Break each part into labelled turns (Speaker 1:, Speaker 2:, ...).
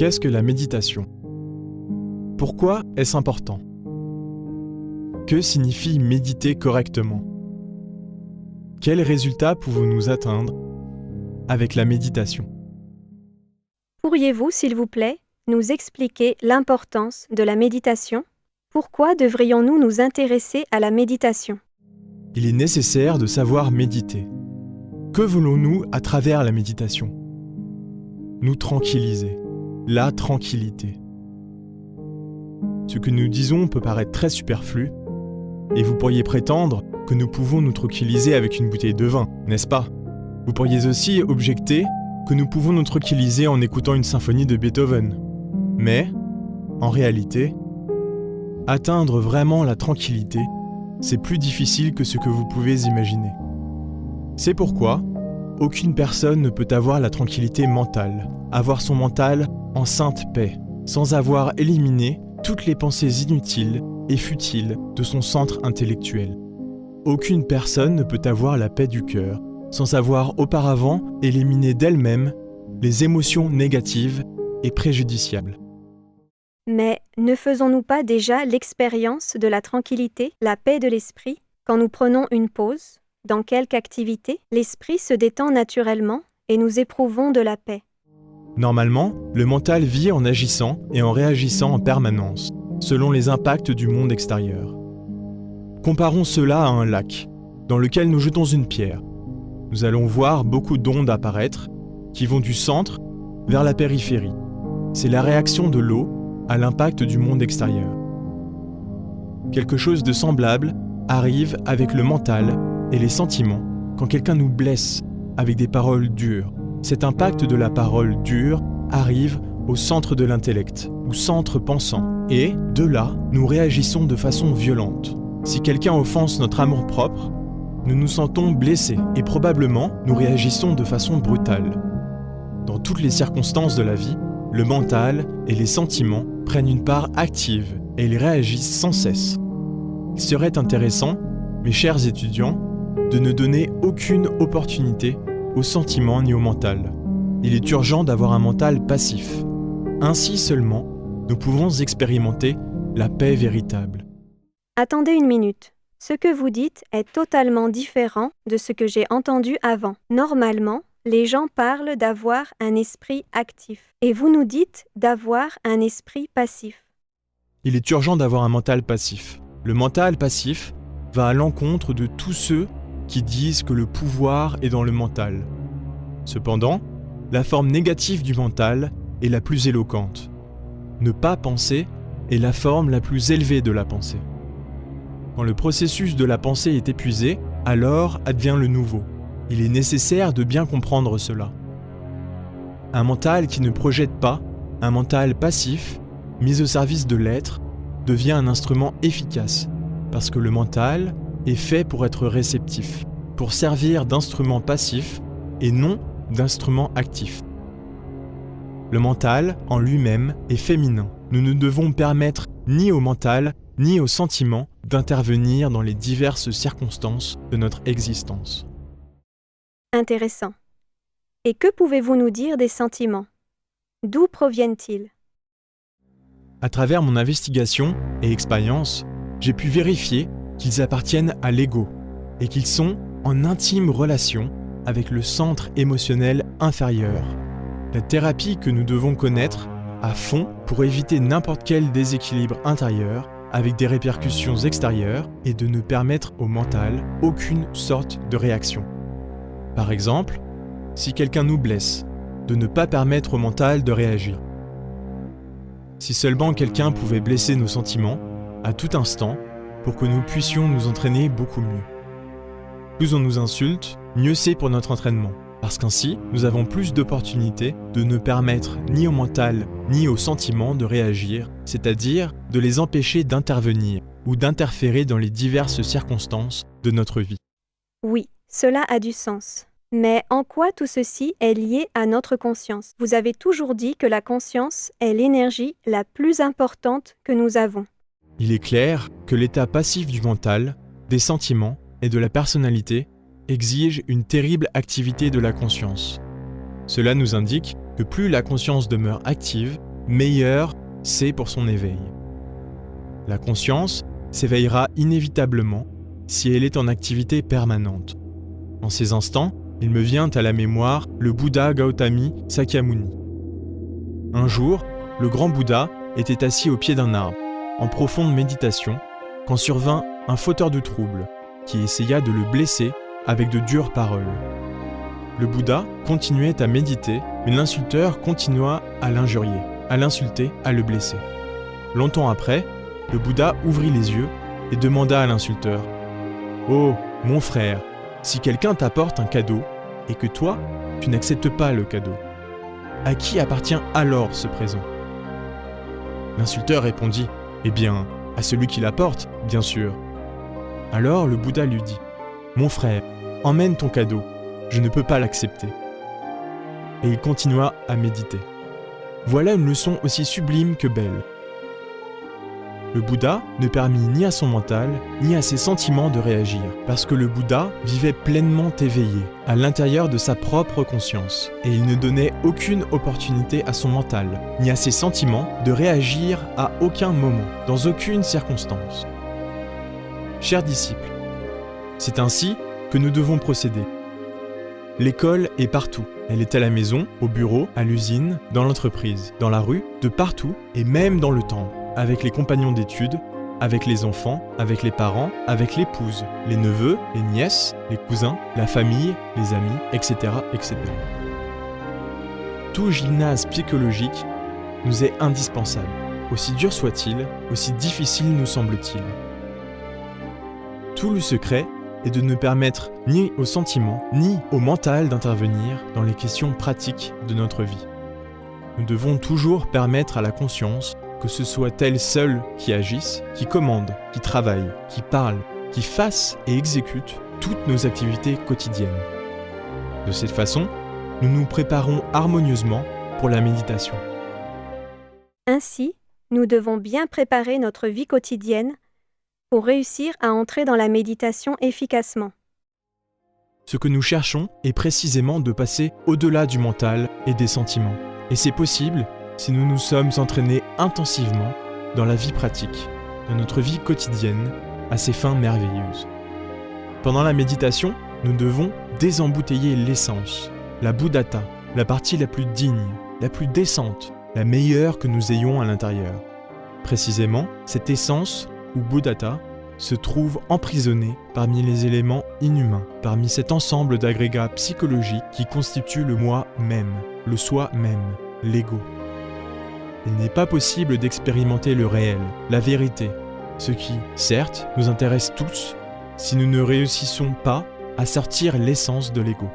Speaker 1: Qu'est-ce que la méditation? Pourquoi est-ce important? Que signifie méditer correctement? Quels résultats pouvons-nous atteindre avec la méditation?
Speaker 2: Pourriez-vous, s'il vous plaît, nous expliquer l'importance de la méditation? Pourquoi devrions-nous nous intéresser à la méditation?
Speaker 1: Il est nécessaire de savoir méditer. Que voulons-nous à travers la méditation? Nous tranquilliser. La tranquillité. Ce que nous disons peut paraître très superflu, et vous pourriez prétendre que nous pouvons nous tranquilliser avec une bouteille de vin, n'est-ce pas? Vous pourriez aussi objecter que nous pouvons nous tranquilliser en écoutant une symphonie de Beethoven. Mais, en réalité, atteindre vraiment la tranquillité, c'est plus difficile que ce que vous pouvez imaginer. C'est pourquoi aucune personne ne peut avoir la tranquillité mentale, avoir son mental en sainte paix, sans avoir éliminé toutes les pensées inutiles et futiles de son centre intellectuel. Aucune personne ne peut avoir la paix du cœur, sans avoir auparavant éliminé d'elle-même les émotions négatives et préjudiciables.
Speaker 2: Mais ne faisons-nous pas déjà l'expérience de la tranquillité, la paix de l'esprit, quand nous prenons une pause, dans quelque activité, l'esprit se détend naturellement et nous éprouvons de la paix?
Speaker 1: Normalement, le mental vit en agissant et en réagissant en permanence, selon les impacts du monde extérieur. Comparons cela à un lac, dans lequel nous jetons une pierre. Nous allons voir beaucoup d'ondes apparaître, qui vont du centre vers la périphérie. C'est la réaction de l'eau à l'impact du monde extérieur. Quelque chose de semblable arrive avec le mental et les sentiments quand quelqu'un nous blesse avec des paroles dures. Cet impact de la parole dure arrive au centre de l'intellect, ou centre pensant, et, de là, nous réagissons de façon violente. Si quelqu'un offense notre amour-propre, nous nous sentons blessés, et probablement nous réagissons de façon brutale. Dans toutes les circonstances de la vie, le mental et les sentiments prennent une part active, et ils réagissent sans cesse. Il serait intéressant, mes chers étudiants, de ne donner aucune opportunité aux sentiments ni au mental. Il est urgent d'avoir un mental passif. Ainsi seulement, nous pouvons expérimenter la paix véritable.
Speaker 2: Attendez une minute. Ce que vous dites est totalement différent de ce que j'ai entendu avant. Normalement, les gens parlent d'avoir un esprit actif. Et vous nous dites d'avoir un esprit passif.
Speaker 1: Il est urgent d'avoir un mental passif. Le mental passif va à l'encontre de tous ceux qui disent que le pouvoir est dans le mental. Cependant, la forme négative du mental est la plus éloquente. Ne pas penser est la forme la plus élevée de la pensée. Quand le processus de la pensée est épuisé, alors advient le nouveau. Il est nécessaire de bien comprendre cela. Un mental qui ne projette pas, un mental passif, mis au service de l'être, devient un instrument efficace, parce que le mental est fait pour être réceptif, pour servir d'instrument passif et non d'instrument actif. Le mental, en lui-même, est féminin. Nous ne devons permettre ni au mental, ni aux sentiments d'intervenir dans les diverses circonstances de notre existence.
Speaker 2: Intéressant. Et que pouvez-vous nous dire des sentiments? D'où proviennent-ils?
Speaker 1: À travers mon investigation et expérience, j'ai pu vérifier qu'ils appartiennent à l'ego et qu'ils sont en intime relation avec le centre émotionnel inférieur. La thérapie que nous devons connaître à fond pour éviter n'importe quel déséquilibre intérieur avec des répercussions extérieures et de ne permettre au mental aucune sorte de réaction. Par exemple, si quelqu'un nous blesse, de ne pas permettre au mental de réagir. Si seulement quelqu'un pouvait blesser nos sentiments à tout instant pour que nous puissions nous entraîner beaucoup mieux. Plus on nous insulte, mieux c'est pour notre entraînement, parce qu'ainsi, nous avons plus d'opportunités de ne permettre ni au mental ni aux sentiments de réagir, c'est-à-dire de les empêcher d'intervenir ou d'interférer dans les diverses circonstances de notre vie.
Speaker 2: Oui, cela a du sens. Mais en quoi tout ceci est lié à notre conscience? Vous avez toujours dit que la conscience est l'énergie la plus importante que nous avons.
Speaker 1: Il est clair que l'état passif du mental, des sentiments et de la personnalité exige une terrible activité de la conscience. Cela nous indique que plus la conscience demeure active, meilleur c'est pour son éveil. La conscience s'éveillera inévitablement si elle est en activité permanente. En ces instants, il me vient à la mémoire le Bouddha Gautami Sakyamuni. Un jour, le grand Bouddha était assis au pied d'un arbre, en profonde méditation, quand survint un fauteur de troubles qui essaya de le blesser avec de dures paroles. Le Bouddha continuait à méditer, mais l'insulteur continua à l'injurier, à l'insulter, à le blesser. Longtemps après, le Bouddha ouvrit les yeux et demanda à l'insulteur « Oh, mon frère, si quelqu'un t'apporte un cadeau et que toi, tu n'acceptes pas le cadeau, à qui appartient alors ce présent ?» L'insulteur répondit « Eh bien, à celui qui l'apporte, bien sûr. » Alors le Bouddha lui dit « Mon frère, emmène ton cadeau, je ne peux pas l'accepter. » Et il continua à méditer. Voilà une leçon aussi sublime que belle. Le Bouddha ne permit ni à son mental, ni à ses sentiments de réagir, parce que le Bouddha vivait pleinement éveillé, à l'intérieur de sa propre conscience, et il ne donnait aucune opportunité à son mental, ni à ses sentiments de réagir à aucun moment, dans aucune circonstance. Chers disciples, c'est ainsi que nous devons procéder. L'école est partout. Elle est à la maison, au bureau, à l'usine, dans l'entreprise, dans la rue, de partout et même dans le temple, avec les compagnons d'études, avec les enfants, avec les parents, avec l'épouse, les neveux, les nièces, les cousins, la famille, les amis, etc., etc. Tout gymnase psychologique nous est indispensable, aussi dur soit-il, aussi difficile nous semble-t-il. Tout le secret est de ne permettre ni au sentiment, ni au mental d'intervenir dans les questions pratiques de notre vie. Nous devons toujours permettre à la conscience que ce soit elle seule qui agisse, qui commande, qui travaille, qui parle, qui fasse et exécute toutes nos activités quotidiennes. De cette façon, nous nous préparons harmonieusement pour la méditation.
Speaker 2: Ainsi, nous devons bien préparer notre vie quotidienne pour réussir à entrer dans la méditation efficacement.
Speaker 1: Ce que nous cherchons est précisément de passer au-delà du mental et des sentiments. Et c'est possible si nous nous sommes entraînés intensivement dans la vie pratique, dans notre vie quotidienne, à ces fins merveilleuses. Pendant la méditation, nous devons désembouteiller l'essence, la Buddhata, la partie la plus digne, la plus décente, la meilleure que nous ayons à l'intérieur. Précisément, cette essence, ou Buddhata, se trouve emprisonnée parmi les éléments inhumains, parmi cet ensemble d'agrégats psychologiques qui constituent le moi même, le soi même, l'ego. Il n'est pas possible d'expérimenter le réel, la vérité, ce qui, certes, nous intéresse tous, si nous ne réussissons pas à sortir l'essence de l'ego.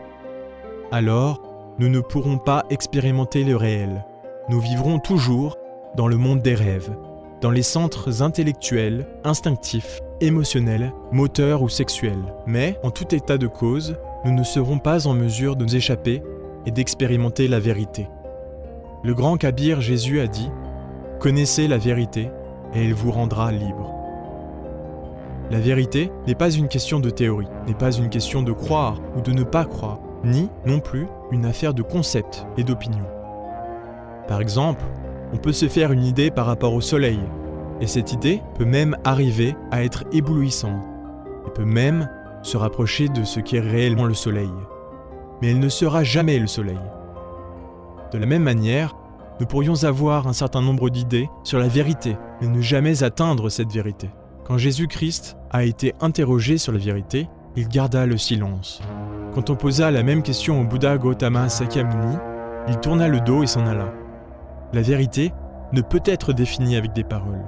Speaker 1: Alors, nous ne pourrons pas expérimenter le réel. Nous vivrons toujours dans le monde des rêves, dans les centres intellectuels, instinctifs, émotionnels, moteurs ou sexuels. Mais, en tout état de cause, nous ne serons pas en mesure de nous échapper et d'expérimenter la vérité. Le grand Kabir Jésus a dit « Connaissez la vérité et elle vous rendra libre ». La vérité n'est pas une question de théorie, n'est pas une question de croire ou de ne pas croire, ni non plus une affaire de concept et d'opinion. Par exemple, on peut se faire une idée par rapport au soleil, et cette idée peut même arriver à être éblouissante, et peut même se rapprocher de ce qu'est réellement le soleil. Mais elle ne sera jamais le soleil. De la même manière, nous pourrions avoir un certain nombre d'idées sur la vérité, mais ne jamais atteindre cette vérité. Quand Jésus-Christ a été interrogé sur la vérité, il garda le silence. Quand on posa la même question au Bouddha Gautama Sakyamuni, il tourna le dos et s'en alla. La vérité ne peut être définie avec des paroles.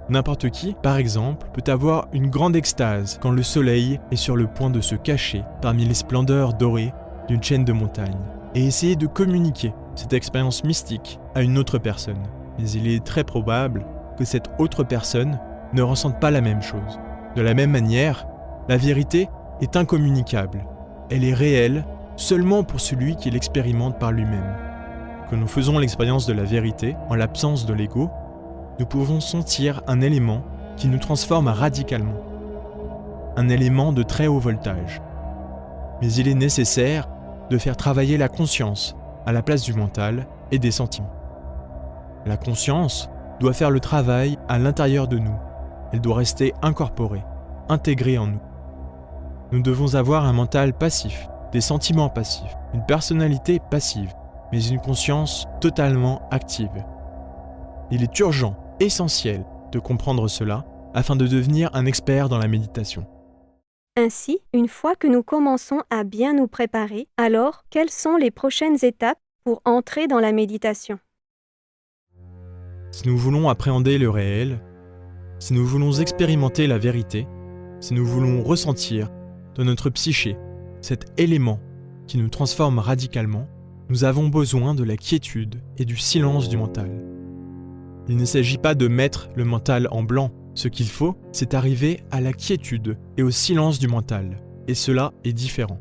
Speaker 1: N'importe qui, par exemple, peut avoir une grande extase quand le soleil est sur le point de se cacher parmi les splendeurs dorées d'une chaîne de montagnes et essayer de communiquer cette expérience mystique à une autre personne. Mais il est très probable que cette autre personne ne ressente pas la même chose. De la même manière, la vérité est incommunicable. Elle est réelle seulement pour celui qui l'expérimente par lui-même. Quand nous faisons l'expérience de la vérité, en l'absence de l'ego, nous pouvons sentir un élément qui nous transforme radicalement. Un élément de très haut voltage. Mais il est nécessaire de faire travailler la conscience à la place du mental et des sentiments. La conscience doit faire le travail à l'intérieur de nous. Elle doit rester incorporée, intégrée en nous. Nous devons avoir un mental passif, des sentiments passifs, une personnalité passive, mais une conscience totalement active. Il est urgent, essentiel, de comprendre cela afin de devenir un expert dans la méditation.
Speaker 2: Ainsi, une fois que nous commençons à bien nous préparer, alors quelles sont les prochaines étapes pour entrer dans la méditation?
Speaker 1: Si nous voulons appréhender le réel, si nous voulons expérimenter la vérité, si nous voulons ressentir dans notre psyché cet élément qui nous transforme radicalement, nous avons besoin de la quiétude et du silence du mental. Il ne s'agit pas de mettre le mental en blanc. Ce qu'il faut, c'est arriver à la quiétude et au silence du mental. Et cela est différent.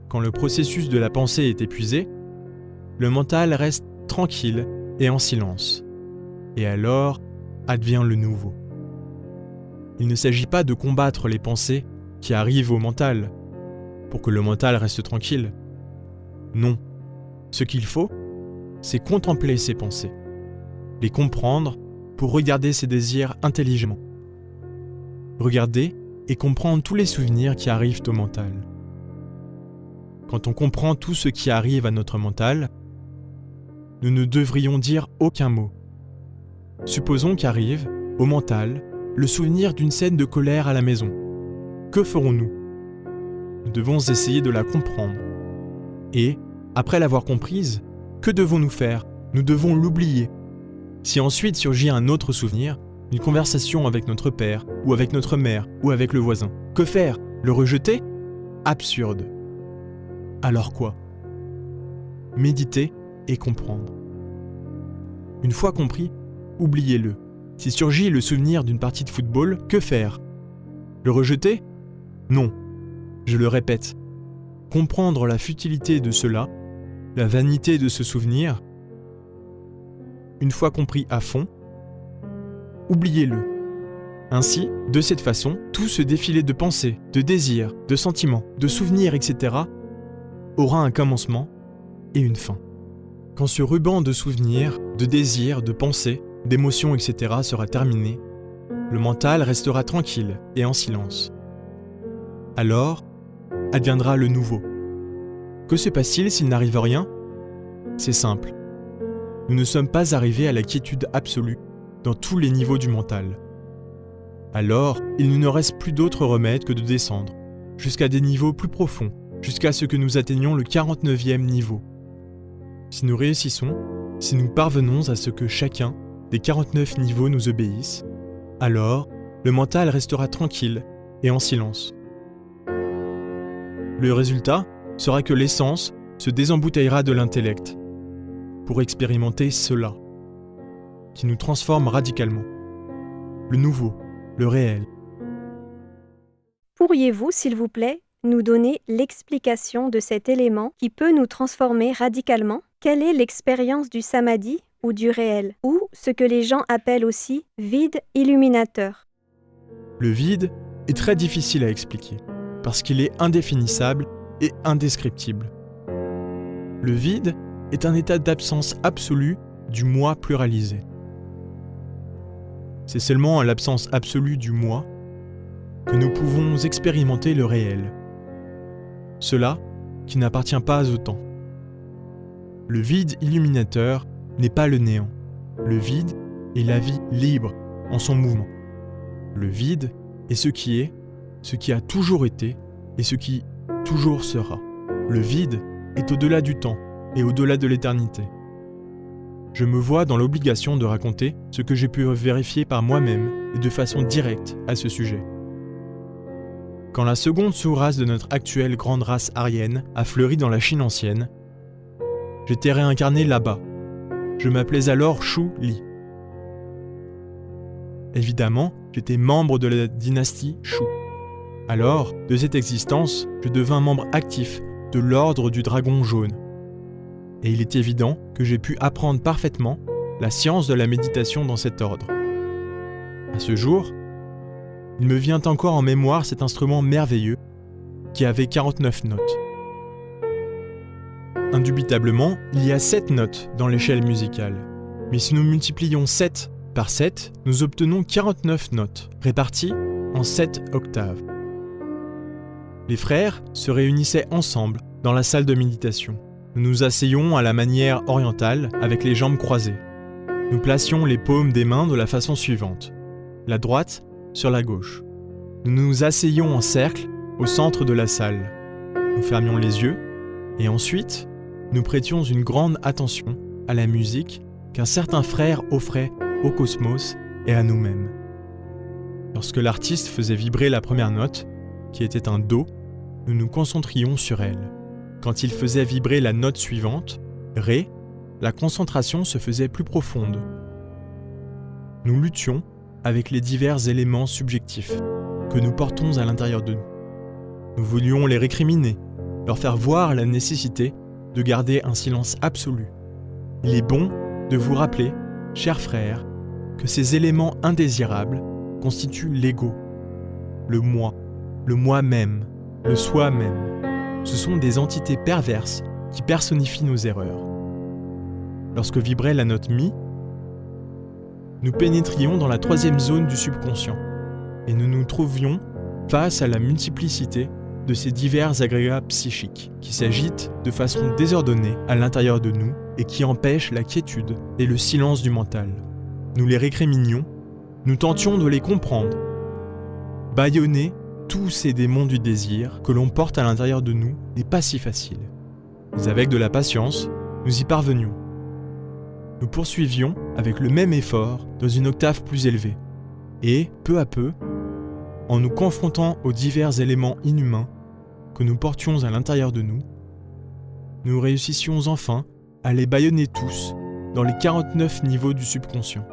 Speaker 1: Quand le processus de la pensée est épuisé, le mental reste tranquille et en silence. Et alors, advient le nouveau. Il ne s'agit pas de combattre les pensées qui arrivent au mental pour que le mental reste tranquille. Non. Ce qu'il faut, c'est contempler ces pensées, les comprendre pour regarder ses désirs intelligemment. Regarder et comprendre tous les souvenirs qui arrivent au mental. Quand on comprend tout ce qui arrive à notre mental, nous ne devrions dire aucun mot. Supposons qu'arrive, au mental, le souvenir d'une scène de colère à la maison. Que ferons-nous? Nous devons essayer de la comprendre. Et, après l'avoir comprise, que devons-nous faire? Nous devons l'oublier. Si ensuite surgit un autre souvenir, une conversation avec notre père, ou avec notre mère, ou avec le voisin, que faire? Le rejeter? Absurde. Alors quoi? Méditer et comprendre. Une fois compris, oubliez-le. Si surgit le souvenir d'une partie de football, que faire? Le rejeter? Non. Je le répète. Comprendre la futilité de cela, la vanité de ce souvenir, une fois compris à fond, oubliez-le. Ainsi, de cette façon, tout ce défilé de pensées, de désirs, de sentiments, de souvenirs, etc. aura un commencement et une fin. Quand ce ruban de souvenirs, de désirs, de pensées, d'émotions, etc. sera terminé, le mental restera tranquille et en silence. Alors, adviendra le nouveau. Que se passe-t-il s'il n'arrive rien? C'est simple. Nous ne sommes pas arrivés à la quiétude absolue dans tous les niveaux du mental. Alors, il ne nous reste plus d'autre remède que de descendre, jusqu'à des niveaux plus profonds, jusqu'à ce que nous atteignions le 49e niveau. Si nous réussissons, si nous parvenons à ce que chacun des 49 niveaux nous obéisse, alors le mental restera tranquille et en silence. Le résultat sera que l'essence se désembouteillera de l'intellect pour expérimenter cela, qui nous transforme radicalement. Le nouveau, le réel.
Speaker 2: Pourriez-vous, s'il vous plaît, nous donner l'explication de cet élément qui peut nous transformer radicalement? Quelle est l'expérience du samadhi ou du réel, ou ce que les gens appellent aussi vide illuminateur?
Speaker 1: Le vide est très difficile à expliquer, parce qu'il est indéfinissable et indescriptible. Le vide est un état d'absence absolue du moi pluralisé. C'est seulement à l'absence absolue du moi que nous pouvons expérimenter le réel. Cela qui n'appartient pas au temps. Le vide illuminateur n'est pas le néant. Le vide est la vie libre en son mouvement. Le vide est ce qui a toujours été et ce qui toujours sera. Le vide est au-delà du temps et au-delà de l'éternité. Je me vois dans l'obligation de raconter ce que j'ai pu vérifier par moi-même et de façon directe à ce sujet. Quand la seconde sous-race de notre actuelle grande race aryenne a fleuri dans la Chine ancienne, j'étais réincarné là-bas. Je m'appelais alors Shu Li. Évidemment, j'étais membre de la dynastie Shu. Alors, de cette existence, je devins membre actif de l'ordre du dragon jaune. Et il est évident que j'ai pu apprendre parfaitement la science de la méditation dans cet ordre. À ce jour, il me vient encore en mémoire cet instrument merveilleux qui avait 49 notes. Indubitablement, il y a 7 notes dans l'échelle musicale. Mais si nous multiplions 7 par 7, nous obtenons 49 notes, réparties en 7 octaves. Les frères se réunissaient ensemble dans la salle de méditation. Nous nous asseyons à la manière orientale avec les jambes croisées. Nous placions les paumes des mains de la façon suivante. La droite sur la gauche. Nous nous asseyions en cercle au centre de la salle. Nous fermions les yeux et ensuite, nous prêtions une grande attention à la musique qu'un certain frère offrait au cosmos et à nous-mêmes. Lorsque l'artiste faisait vibrer la première note, qui était un Do, nous nous concentrions sur elle. Quand il faisait vibrer la note suivante, Ré, la concentration se faisait plus profonde. Nous luttions avec les divers éléments subjectifs que nous portons à l'intérieur de nous. Nous voulions les récriminer, leur faire voir la nécessité de garder un silence absolu. Il est bon de vous rappeler, chers frères, que ces éléments indésirables constituent l'ego, le moi-même, le soi-même. Ce sont des entités perverses qui personnifient nos erreurs. Lorsque vibrait la note Mi, nous pénétrions dans la troisième zone du subconscient et nous nous trouvions face à la multiplicité de ces divers agrégats psychiques qui s'agitent de façon désordonnée à l'intérieur de nous et qui empêchent la quiétude et le silence du mental. Nous les récriminions, nous tentions de les comprendre, bâillonner tous ces démons du désir que l'on porte à l'intérieur de nous n'est pas si facile. Mais avec de la patience, nous y parvenions. Nous poursuivions avec le même effort dans une octave plus élevée. Et, peu à peu, en nous confrontant aux divers éléments inhumains que nous portions à l'intérieur de nous, nous réussissions enfin à les bâillonner tous dans les 49 niveaux du subconscient.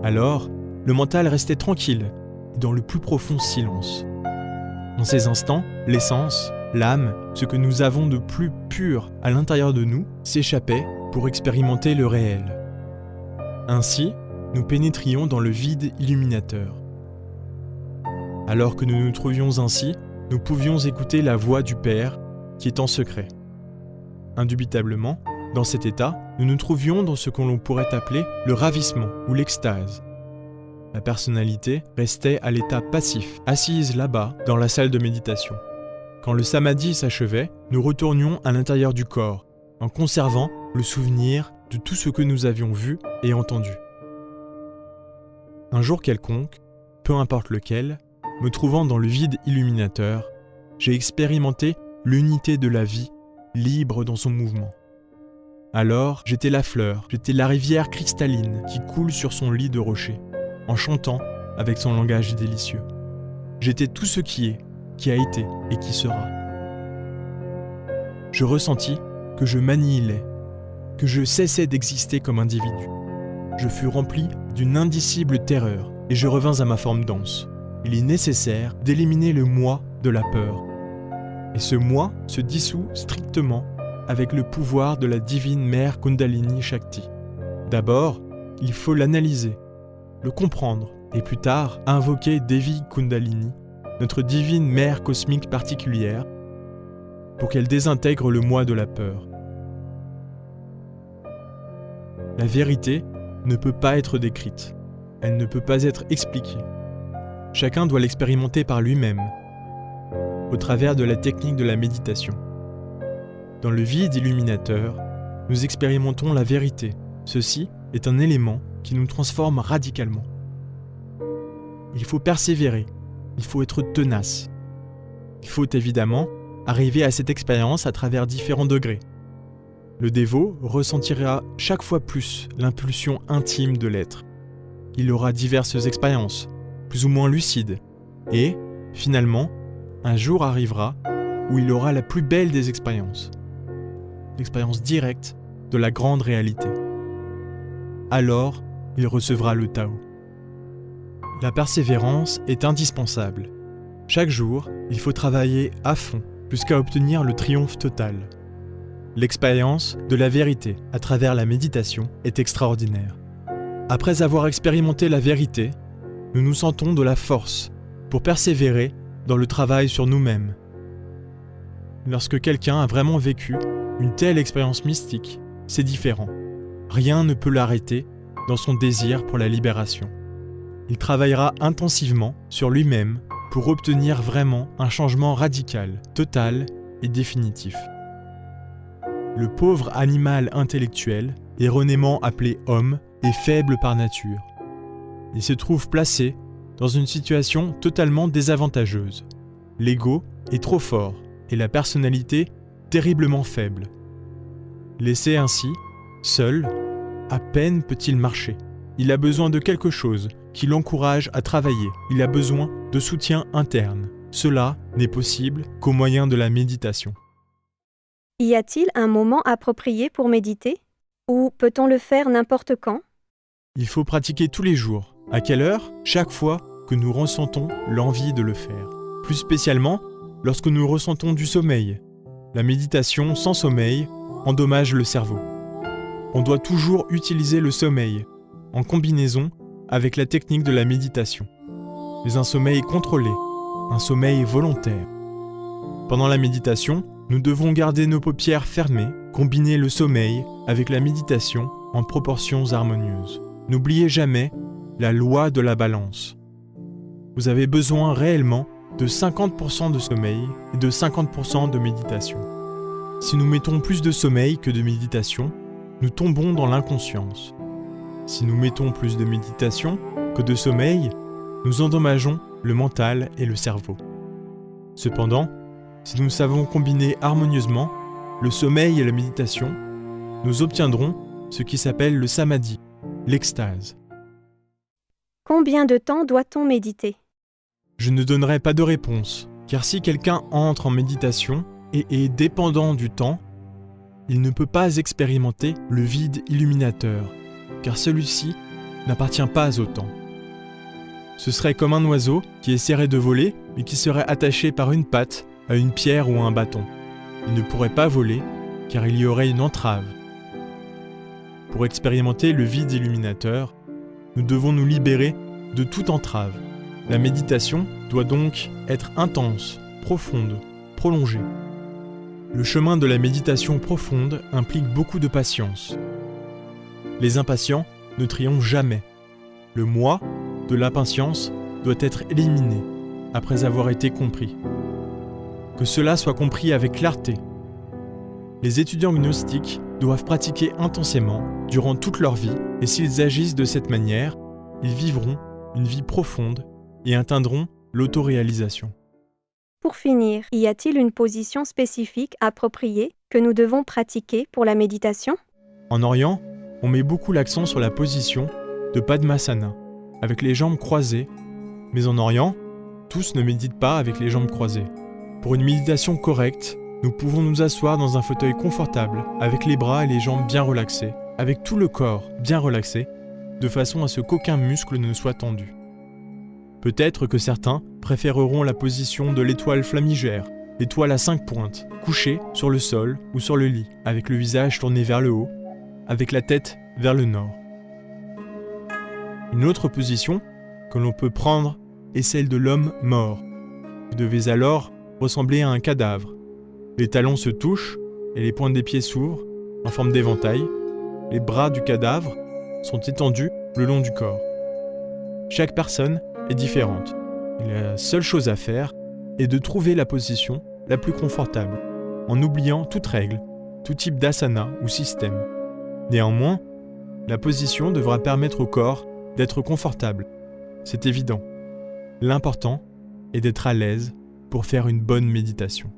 Speaker 1: Alors, le mental restait tranquille et dans le plus profond silence. En ces instants, l'essence, l'âme, ce que nous avons de plus pur à l'intérieur de nous, s'échappait pour expérimenter le réel. Ainsi, nous pénétrions dans le vide illuminateur. Alors que nous nous trouvions ainsi, nous pouvions écouter la voix du Père qui est en secret. Indubitablement, dans cet état, nous nous trouvions dans ce que l'on pourrait appeler le ravissement ou l'extase. La personnalité restait à l'état passif, assise là-bas dans la salle de méditation. Quand le samadhi s'achevait, nous retournions à l'intérieur du corps, en conservant le souvenir de tout ce que nous avions vu et entendu. Un jour quelconque, peu importe lequel, me trouvant dans le vide illuminateur, j'ai expérimenté l'unité de la vie, libre dans son mouvement. Alors, j'étais la fleur, j'étais la rivière cristalline qui coule sur son lit de rocher, en chantant avec son langage délicieux. J'étais tout ce qui est, qui a été et qui sera. Je ressentis que je m'annihilais, que je cessais d'exister comme individu. Je fus rempli d'une indicible terreur et je revins à ma forme dense. Il est nécessaire d'éliminer le moi de la peur. Et ce moi se dissout strictement avec le pouvoir de la divine mère Kundalini Shakti. D'abord, il faut l'analyser, le comprendre et plus tard invoquer Devi Kundalini, notre divine mère cosmique particulière, pour qu'elle désintègre le moi de la peur. La vérité ne peut pas être décrite, elle ne peut pas être expliquée. Chacun doit l'expérimenter par lui-même, au travers de la technique de la méditation. Dans le vide illuminateur, nous expérimentons la vérité. Ceci est un élément qui nous transforme radicalement. Il faut persévérer, il faut être tenace. Il faut évidemment arriver à cette expérience à travers différents degrés. Le dévot ressentira chaque fois plus l'impulsion intime de l'être. Il aura diverses expériences, plus ou moins lucides, et, finalement, un jour arrivera où il aura la plus belle des expériences, l'expérience directe de la grande réalité. Alors, il recevra le Tao. La persévérance est indispensable. Chaque jour, il faut travailler à fond jusqu'à obtenir le triomphe total. L'expérience de la vérité à travers la méditation est extraordinaire. Après avoir expérimenté la vérité, nous nous sentons de la force pour persévérer dans le travail sur nous-mêmes. Lorsque quelqu'un a vraiment vécu une telle expérience mystique, c'est différent. Rien ne peut l'arrêter dans son désir pour la libération. Il travaillera intensivement sur lui-même pour obtenir vraiment un changement radical, total et définitif. Le pauvre animal intellectuel, erronément appelé homme, est faible par nature. Il se trouve placé dans une situation totalement désavantageuse. L'ego est trop fort et la personnalité terriblement faible. Laissé ainsi, seul, à peine peut-il marcher. Il a besoin de quelque chose qui l'encourage à travailler. Il a besoin de soutien interne. Cela n'est possible qu'au moyen de la méditation.
Speaker 2: Y a-t-il un moment approprié pour méditer? Ou peut-on le faire n'importe quand?
Speaker 1: Il faut pratiquer tous les jours. À quelle heure? Chaque fois que nous ressentons l'envie de le faire. Plus spécialement, lorsque nous ressentons du sommeil. La méditation sans sommeil endommage le cerveau. On doit toujours utiliser le sommeil, en combinaison avec la technique de la méditation. Mais un sommeil contrôlé, un sommeil volontaire. Pendant la méditation, nous devons garder nos paupières fermées, combiner le sommeil avec la méditation en proportions harmonieuses. N'oubliez jamais la loi de la balance. Vous avez besoin réellement de 50% de sommeil et de 50% de méditation. Si nous mettons plus de sommeil que de méditation, nous tombons dans l'inconscience. Si nous mettons plus de méditation que de sommeil, nous endommageons le mental et le cerveau. Cependant, si nous savons combiner harmonieusement le sommeil et la méditation, nous obtiendrons ce qui s'appelle le samadhi, l'extase.
Speaker 2: Combien de temps doit-on méditer?
Speaker 1: Je ne donnerai pas de réponse, car si quelqu'un entre en méditation et est dépendant du temps, il ne peut pas expérimenter le vide illuminateur, car celui-ci n'appartient pas au temps. Ce serait comme un oiseau qui essaierait de voler, mais qui serait attaché par une patte à une pierre ou à un bâton. Il ne pourrait pas voler, car il y aurait une entrave. Pour expérimenter le vide illuminateur, nous devons nous libérer de toute entrave. La méditation doit donc être intense, profonde, prolongée. Le chemin de la méditation profonde implique beaucoup de patience. Les impatients ne triomphent jamais. Le moi de l'impatience doit être éliminé après avoir été compris. Que cela soit compris avec clarté. Les étudiants gnostiques doivent pratiquer intensément durant toute leur vie et s'ils agissent de cette manière, ils vivront une vie profonde et atteindront l'autoréalisation.
Speaker 2: Pour finir, y a-t-il une position spécifique appropriée que nous devons pratiquer pour la méditation?
Speaker 1: En Orient, on met beaucoup l'accent sur la position de Padmasana, avec les jambes croisées, mais en Orient, tous ne méditent pas avec les jambes croisées. Pour une méditation correcte, nous pouvons nous asseoir dans un fauteuil confortable, avec les bras et les jambes bien relaxés, avec tout le corps bien relaxé, de façon à ce qu'aucun muscle ne soit tendu. Peut-être que certains préféreront la position de l'étoile flamigère, l'étoile à 5 pointes, couchée sur le sol ou sur le lit, avec le visage tourné vers le haut, avec la tête vers le nord. Une autre position que l'on peut prendre est celle de l'homme mort. Vous devez alors ressembler à un cadavre. Les talons se touchent et les pointes des pieds s'ouvrent en forme d'éventail. Les bras du cadavre sont étendus le long du corps. Chaque personne est différente. Et la seule chose à faire est de trouver la position la plus confortable, en oubliant toute règle, tout type d'asana ou système. Néanmoins, la position devra permettre au corps d'être confortable. C'est évident. L'important est d'être à l'aise pour faire une bonne méditation.